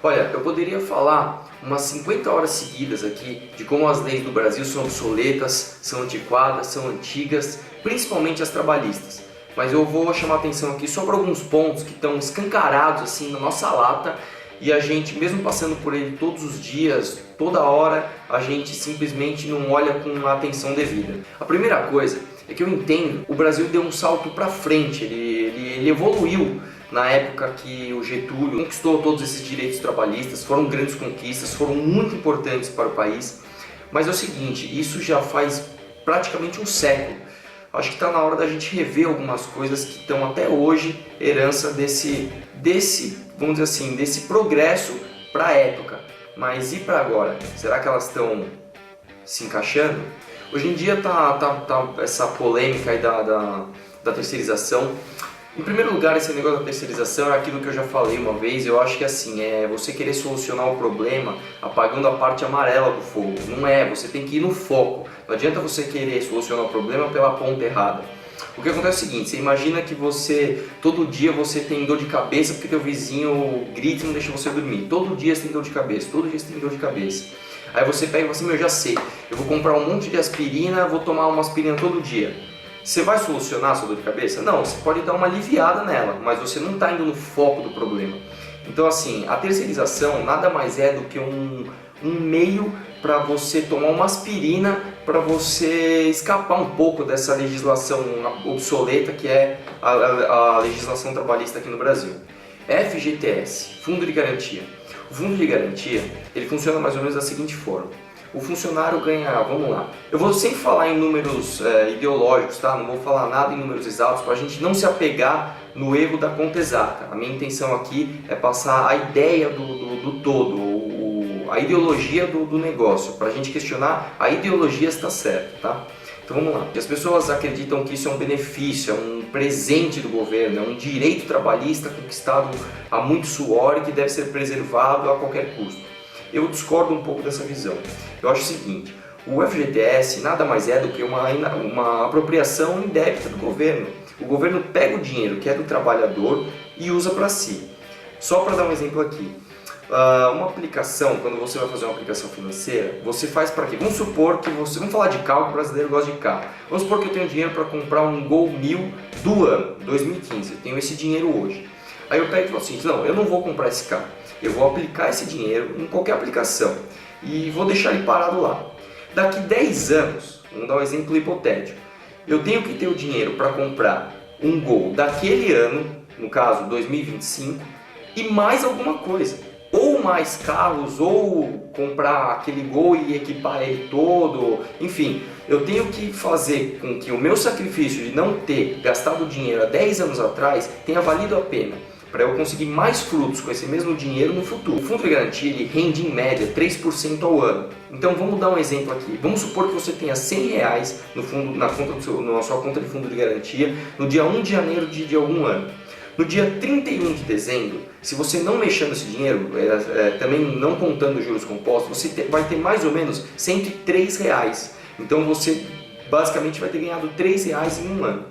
Olha, eu poderia falar umas 50 horas seguidas aqui de como as leis do Brasil são obsoletas, são antiquadas, são antigas, principalmente as trabalhistas. Mas eu vou chamar atenção aqui só para alguns pontos que estão escancarados assim na nossa lata e a gente, mesmo passando por ele todos os dias, toda hora, a gente simplesmente não olha com a atenção devida. A primeira coisa é que eu entendo, o Brasil deu um salto para frente, ele evoluiu. Na época que o Getúlio conquistou todos esses direitos trabalhistas, foram grandes conquistas, foram muito importantes para o país. Mas é o seguinte, isso já faz praticamente um século. Acho que está na hora da gente rever algumas coisas que estão até hoje herança desse, vamos dizer assim, desse progresso para a época. Mas e para agora? Será que elas estão se encaixando? Hoje em dia tá essa polêmica aí da terceirização. Em primeiro lugar, esse negócio da terceirização é aquilo que eu já falei uma vez. Eu acho que assim, é você querer solucionar o problema apagando a parte amarela do fogo. Não é, você tem que ir no foco. Não adianta você querer solucionar o problema pela ponta errada. O que acontece é o seguinte, você imagina que todo dia você tem dor de cabeça porque teu vizinho grita e não deixa você dormir. Todo dia você tem dor de cabeça, todo dia você tem dor de cabeça. Aí você pega e fala assim, eu já sei, eu vou comprar um monte de aspirina, vou tomar uma aspirina todo dia. Você vai solucionar a sua dor de cabeça? Não, você pode dar uma aliviada nela, mas você não está indo no foco do problema. Então assim, a terceirização nada mais é do que um meio para você tomar uma aspirina, para você escapar um pouco dessa legislação obsoleta que é a legislação trabalhista aqui no Brasil. FGTS, Fundo de Garantia. O Fundo de Garantia, ele funciona mais ou menos da seguinte forma. O funcionário ganha, vamos lá, eu vou sempre falar em números ideológicos, tá? Não vou falar nada em números exatos para a gente não se apegar no erro da conta exata. A minha intenção aqui é passar a ideia do todo, a ideologia do negócio, para a gente questionar a ideologia se está certa, tá? Então vamos lá. As pessoas acreditam que isso é um benefício, é um presente do governo, é um direito trabalhista conquistado a muito suor e que deve ser preservado a qualquer custo. Eu discordo um pouco dessa visão. Eu acho o seguinte, o FGTS nada mais é do que uma apropriação indébita do governo. O governo pega o dinheiro que é do trabalhador e usa para si. Só para dar um exemplo aqui, uma aplicação, quando você vai fazer uma aplicação financeira, você faz para quê? Vamos supor que vamos falar de carro, que o brasileiro gosta de carro. Vamos supor que eu tenho dinheiro para comprar um Gol 1000 do ano, 2015, eu tenho esse dinheiro hoje. Aí eu pego e falo assim, não, eu não vou comprar esse carro. Eu vou aplicar esse dinheiro em qualquer aplicação e vou deixar ele parado lá. Daqui 10 anos, vamos dar um exemplo hipotético, eu tenho que ter o dinheiro para comprar um Gol daquele ano, no caso 2025, e mais alguma coisa. Ou mais carros, ou comprar aquele Gol e equipar ele todo, enfim. Eu tenho que fazer com que o meu sacrifício de não ter gastado dinheiro há 10 anos atrás tenha valido a pena, para eu conseguir mais frutos com esse mesmo dinheiro no futuro. O Fundo de Garantia ele rende em média 3% ao ano. Então vamos dar um exemplo aqui. Vamos supor que você tenha R$100 na sua conta de Fundo de Garantia no dia 1 de janeiro de algum ano. No dia 31 de dezembro, se você não mexer nesse dinheiro, também não contando os juros compostos, você vai ter mais ou menos R$103. Então você basicamente vai ter ganhado R$3 em um ano.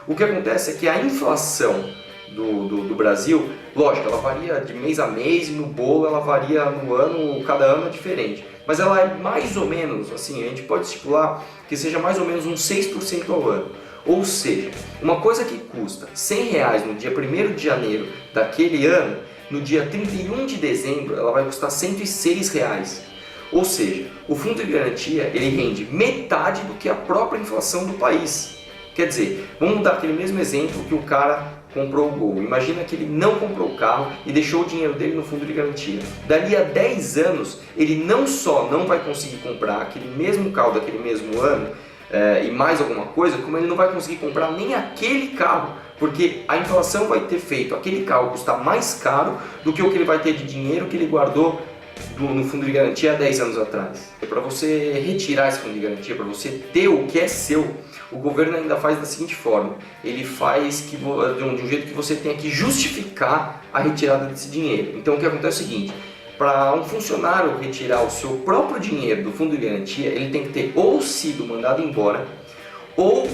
O que acontece é que a inflação do Brasil, lógico, ela varia de mês a mês e no bolo ela varia no ano, cada ano é diferente. Mas ela é mais ou menos, assim, a gente pode estipular que seja mais ou menos uns 6% ao ano. Ou seja, uma coisa que custa R$100 no dia 1º de janeiro daquele ano, no dia 31 de dezembro ela vai custar R$106. Ou seja, o Fundo de Garantia ele rende metade do que a própria inflação do país. Quer dizer, vamos dar aquele mesmo exemplo que o cara comprou o Gol. Imagina que ele não comprou o carro e deixou o dinheiro dele no Fundo de Garantia. Dali a 10 anos, ele não só não vai conseguir comprar aquele mesmo carro daquele mesmo ano e mais alguma coisa, como ele não vai conseguir comprar nem aquele carro, porque a inflação vai ter feito aquele carro custar mais caro do que o que ele vai ter de dinheiro que ele guardou no Fundo de Garantia há 10 anos atrás. Para você retirar esse Fundo de Garantia, para você ter o que é seu, o governo ainda faz da seguinte forma, ele faz de um jeito que você tenha que justificar a retirada desse dinheiro. Então o que acontece é o seguinte, para um funcionário retirar o seu próprio dinheiro do Fundo de Garantia, ele tem que ter ou sido mandado embora, ou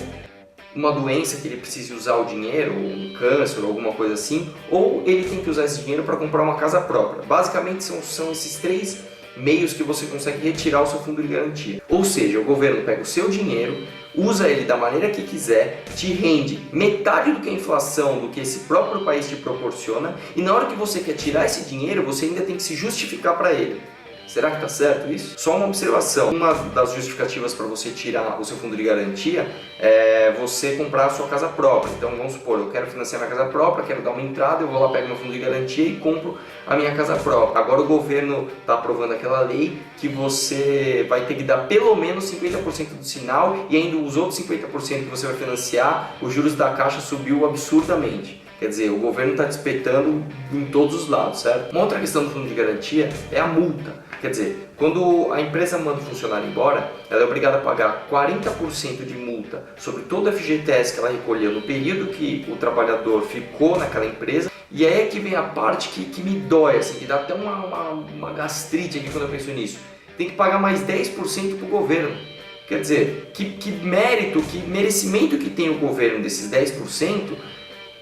uma doença que ele precise usar o dinheiro, um câncer ou alguma coisa assim, ou ele tem que usar esse dinheiro para comprar uma casa própria. Basicamente são esses três meios que você consegue retirar o seu fundo de garantia. Ou seja, o governo pega o seu dinheiro, usa ele da maneira que quiser, te rende metade do que a inflação, do que esse próprio país te proporciona, e na hora que você quer tirar esse dinheiro, você ainda tem que se justificar para ele. Será que está certo isso? Só uma observação. Uma das justificativas para você tirar o seu fundo de garantia é você comprar a sua casa própria. Então vamos supor, eu quero financiar minha casa própria, quero dar uma entrada, eu vou lá, pego meu fundo de garantia e compro a minha casa própria. Agora o governo está aprovando aquela lei que você vai ter que dar pelo menos 50% do sinal e ainda os outros 50% que você vai financiar, os juros da Caixa subiu absurdamente. Quer dizer, o governo está despeitando em todos os lados, certo? Uma outra questão do fundo de garantia é a multa. Quer dizer, quando a empresa manda o funcionário embora, ela é obrigada a pagar 40% de multa sobre todo o FGTS que ela recolheu no período que o trabalhador ficou naquela empresa. E aí é que vem a parte que me dói, assim, que dá até uma gastrite aqui quando eu penso nisso. Tem que pagar mais 10% para o governo. Quer dizer, que mérito, que merecimento que tem o governo desses 10%,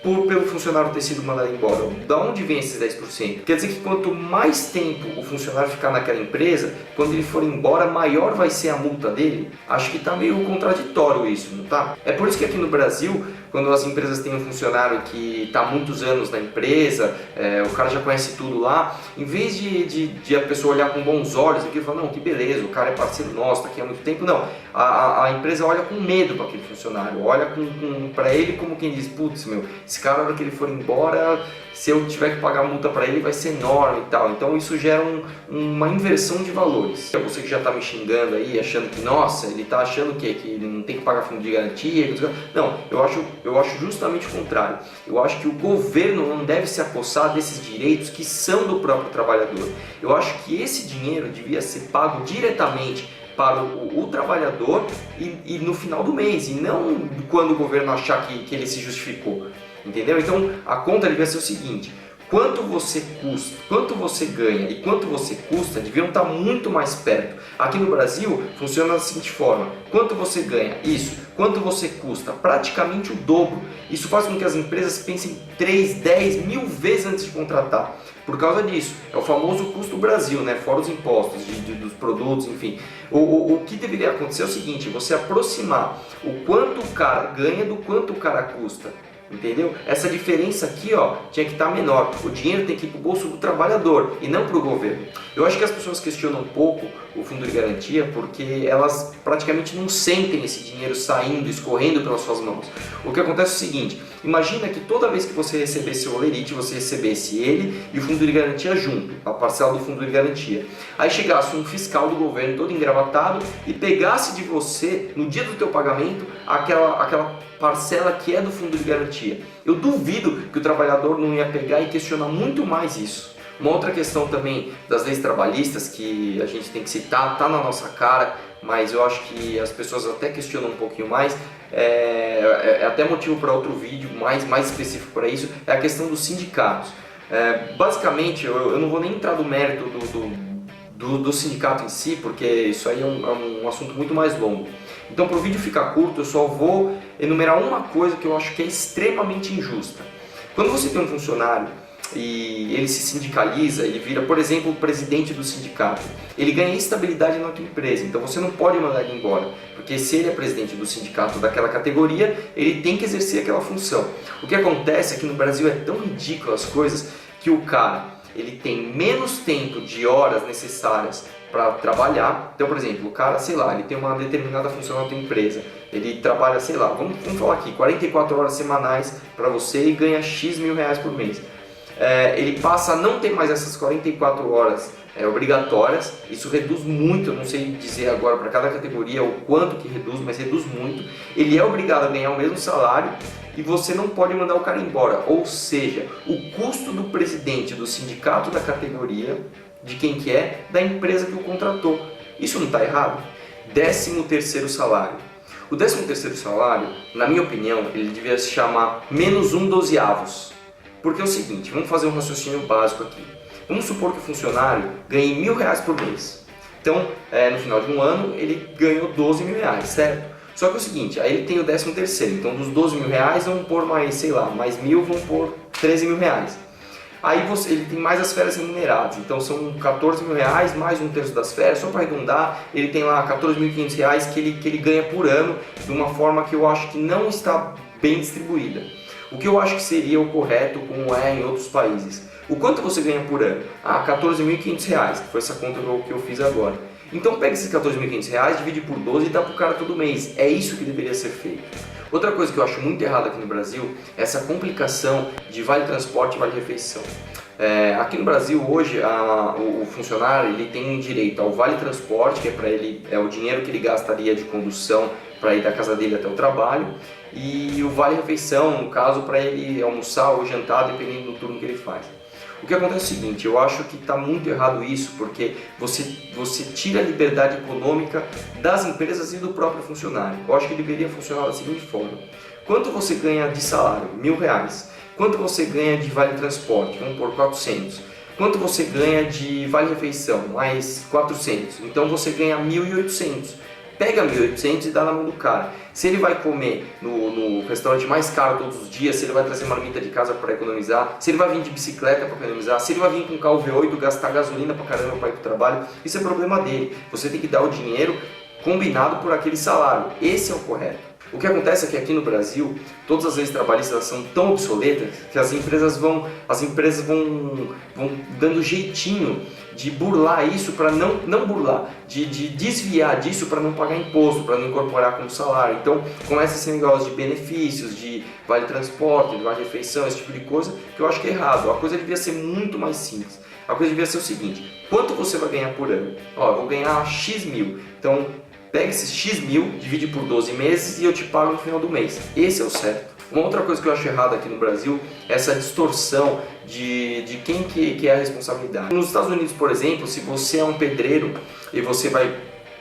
pelo funcionário ter sido mandado embora. Da onde vem esses 10%? Quer dizer que quanto mais tempo o funcionário ficar naquela empresa, quando ele for embora, maior vai ser a multa dele? Acho que está meio contraditório isso, não tá? É por isso que aqui no Brasil, quando as empresas têm um funcionário que está há muitos anos na empresa, o cara já conhece tudo lá, em vez de a pessoa olhar com bons olhos e falar, não, que beleza, o cara é parceiro nosso, está aqui há muito tempo, não. A empresa olha com medo para aquele funcionário, olha para ele como quem diz, putz, meu, esse cara, na hora que ele for embora, se eu tiver que pagar multa para ele, vai ser enorme e tal. Então isso gera uma inversão de valores. Você que já está me xingando aí, achando que, nossa, ele está achando que ele não tem que pagar fundo de garantia. Não, eu acho justamente o contrário. Eu acho que o governo não deve se apossar desses direitos que são do próprio trabalhador. Eu acho que esse dinheiro devia ser pago diretamente para o trabalhador e no final do mês, e não quando o governo achar que ele se justificou. Entendeu? Então a conta devia ser o seguinte: quanto você custa, quanto você ganha e quanto você custa deviam estar muito mais perto. Aqui no Brasil funciona da seguinte forma: quanto você ganha, isso, quanto você custa, praticamente o dobro. Isso faz com que as empresas pensem 3, 10, 1000 vezes antes de contratar. Por causa disso, é o famoso custo Brasil, né? Fora os impostos dos produtos, enfim. O que deveria acontecer é o seguinte: você aproximar o quanto o cara ganha do quanto o cara custa. Entendeu? Essa diferença aqui, ó, tinha que estar menor. O dinheiro tem que ir para o bolso do trabalhador e não para o governo. Eu acho que as pessoas questionam um pouco o fundo de garantia porque elas praticamente não sentem esse dinheiro saindo, escorrendo pelas suas mãos. O que acontece é o seguinte: imagina que toda vez que você recebesse o olerite, você recebesse ele e o fundo de garantia junto, a parcela do fundo de garantia. Aí chegasse um fiscal do governo todo engravatado e pegasse de você, no dia do teu pagamento, aquela parcela que é do fundo de garantia. Eu duvido que o trabalhador não ia pegar e questionar muito mais isso. Uma outra questão também das leis trabalhistas que a gente tem que citar, tá na nossa cara, mas eu acho que as pessoas até questionam um pouquinho mais, é até motivo para outro vídeo mais específico para isso, é a questão dos sindicatos. Basicamente, eu não vou nem entrar no mérito do sindicato em si, porque isso aí é um assunto muito mais longo. Então, para o vídeo ficar curto, eu só vou enumerar uma coisa que eu acho que é extremamente injusta. Quando você tem um funcionário e ele se sindicaliza, ele vira, por exemplo, o presidente do sindicato, ele ganha estabilidade na tua empresa, então você não pode mandar ele embora, porque se ele é presidente do sindicato daquela categoria, ele tem que exercer aquela função. O que acontece é que no Brasil é tão ridículo as coisas que o cara, ele tem menos tempo de horas necessárias para trabalhar. Então, por exemplo, o cara, sei lá, ele tem uma determinada função na tua empresa, ele trabalha, sei lá, vamos falar aqui, 44 horas semanais para você e ganha X mil reais por mês. Ele passa a não ter mais essas 44 horas obrigatórias, isso reduz muito, eu não sei dizer agora para cada categoria o quanto que reduz, mas reduz muito. Ele é obrigado a ganhar o mesmo salário e você não pode mandar o cara embora, ou seja, o custo do presidente do sindicato da categoria, de quem que é, da empresa que o contratou. Isso não está errado? 13º salário. O 13º salário, na minha opinião, ele devia se chamar menos 1/12. Porque é o seguinte, vamos fazer um raciocínio básico aqui. Vamos supor que o funcionário ganhe R$1.000 por mês. Então, no final de um ano, ele ganhou R$12.000, certo? Só que é o seguinte, aí ele tem o 13º, então dos 12 mil reais vão pôr mais, sei lá, mais 1.000 vão pôr 13 mil reais. Aí ele tem mais as férias remuneradas, então são 14 mil reais mais 1/3 das férias, só para arredondar, ele tem lá 14.500 reais que ele ganha por ano, de uma forma que eu acho que não está bem distribuída. O que eu acho que seria o correto, como é em outros países. O quanto você ganha por ano? 14.500 reais, que foi essa conta que eu fiz agora. Então pega esses 14.500 reais, divide por 12 e dá pro cara todo mês. É isso que deveria ser feito. Outra coisa que eu acho muito errada aqui no Brasil é essa complicação de vale transporte e vale refeição. Aqui no Brasil hoje o funcionário ele tem direito ao vale transporte, que é para ele o dinheiro que ele gastaria de condução para ir da casa dele até o trabalho, e o vale refeição, no caso, para ele almoçar ou jantar, dependendo do turno que ele faz. O que acontece é o seguinte, eu acho que está muito errado isso, porque você tira a liberdade econômica das empresas e do próprio funcionário. Eu acho que deveria funcionar da seguinte forma: quanto você ganha de salário? R$1.000. Quanto você ganha de vale transporte? Vamos por 400. Quanto você ganha de vale refeição? Mais 400. Então você ganha 1.800. Pega 1.800 e dá na mão do cara. Se ele vai comer no restaurante mais caro todos os dias, se ele vai trazer marmita de casa para economizar, se ele vai vir de bicicleta para economizar, se ele vai vir com carro V8 gastar gasolina para caramba para ir para o trabalho, isso é problema dele. Você tem que dar o dinheiro combinado por aquele salário. Esse é o correto. O que acontece é que aqui no Brasil, todas as leis trabalhistas são tão obsoletas que as empresas vão dando jeitinho de burlar isso para não burlar, de desviar disso para não pagar imposto, para não incorporar como salário. Então começa esse negócio de benefícios, de vale transporte, de vale refeição, esse tipo de coisa, que eu acho que é errado. A coisa devia ser muito mais simples. A coisa devia ser o seguinte: quanto você vai ganhar por ano? Eu vou ganhar X mil. Então pega esses X mil, divide por 12 meses e eu te pago no final do mês. Esse é o certo. Uma outra coisa que eu acho errada aqui no Brasil é essa distorção de quem que é a responsabilidade. Nos Estados Unidos, por exemplo, se você é um pedreiro e você vai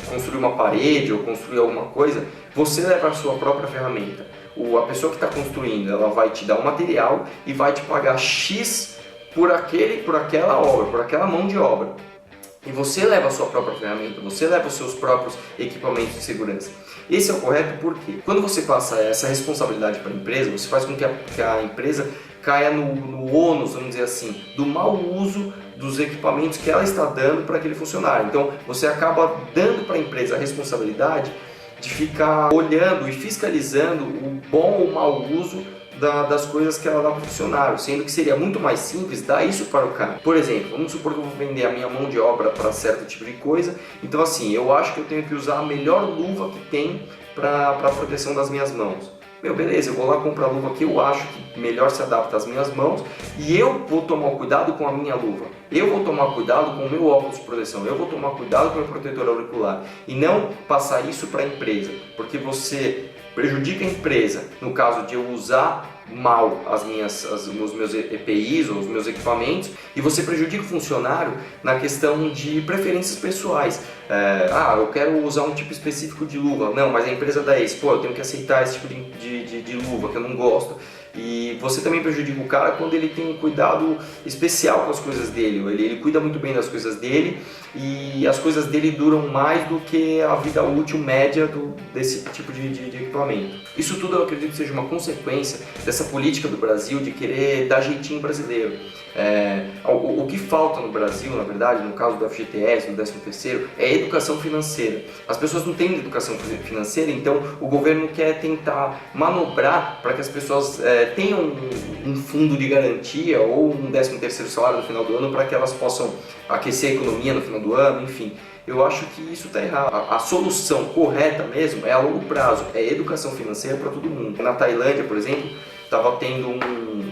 construir uma parede ou construir alguma coisa, você leva a sua própria ferramenta. A pessoa que está construindo, ela vai te dar o material e vai te pagar X por aquela obra, por aquela mão de obra. E você leva a sua própria ferramenta, você leva os seus próprios equipamentos de segurança. Esse é o correto porque quando você passa essa responsabilidade para a empresa, você faz com que a empresa caia no ônus, vamos dizer assim, do mau uso dos equipamentos que ela está dando para aquele funcionário. Então você acaba dando para a empresa a responsabilidade de ficar olhando e fiscalizando o bom ou mau uso das coisas que ela dá para o funcionário, sendo que seria muito mais simples dar isso para o cara. Por exemplo, vamos supor que eu vou vender a minha mão de obra para certo tipo de coisa, então assim, eu acho que eu tenho que usar a melhor luva que tem para a proteção das minhas mãos. Beleza, eu vou lá comprar a luva que eu acho que melhor se adapta às minhas mãos e eu vou tomar cuidado com a minha luva, eu vou tomar cuidado com o meu óculos de proteção, eu vou tomar cuidado com o meu protetor auricular e não passar isso para a empresa, porque você prejudica a empresa no caso de eu usar mal os meus EPIs ou os meus equipamentos, e você prejudica o funcionário na questão de preferências pessoais. Eu quero usar um tipo específico de luva, não, mas a empresa dá esse, eu tenho que aceitar esse tipo de luva que eu não gosto. E você também prejudica o cara quando ele tem um cuidado especial com as coisas dele. Ele cuida muito bem das coisas dele e as coisas dele duram mais do que a vida útil média desse tipo de equipamento. Isso tudo eu acredito que seja uma consequência dessa política do Brasil de querer dar jeitinho brasileiro. O que falta no Brasil, na verdade, no caso do FGTS, do 13º, é educação financeira. As pessoas não têm educação financeira, então o governo quer tentar manobrar para que as pessoas tenham um fundo de garantia ou um 13º salário no final do ano para que elas possam aquecer a economia no final do ano, enfim. Eu acho que isso está errado. A solução correta mesmo é a longo prazo, é educação financeira para todo mundo. Na Tailândia, por exemplo, estava tendo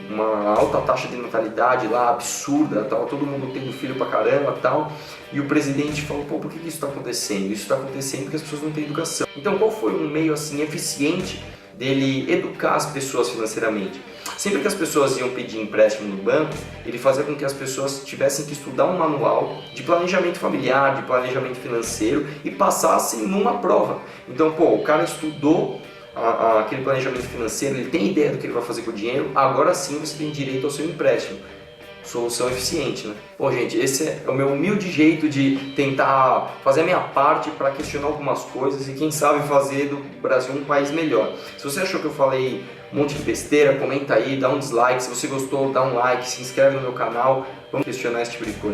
uma alta taxa de natalidade lá, absurda, estava todo mundo tendo filho pra caramba e tal, e o presidente falou, por que isso está acontecendo? Isso está acontecendo porque as pessoas não têm educação. Então qual foi um meio assim eficiente dele educar as pessoas financeiramente? Sempre que as pessoas iam pedir empréstimo no banco, ele fazia com que as pessoas tivessem que estudar um manual de planejamento familiar, de planejamento financeiro e passassem numa prova. Então, o cara estudou aquele planejamento financeiro, ele tem ideia do que ele vai fazer com o dinheiro, agora sim você tem direito ao seu empréstimo. solução eficiente, né? Bom, gente, esse é o meu humilde jeito de tentar fazer a minha parte para questionar algumas coisas e quem sabe fazer do Brasil um país melhor. Se você achou que eu falei um monte de besteira, comenta aí, dá um dislike. Se você gostou, dá um like, se inscreve no meu canal. Vamos questionar esse tipo de coisa.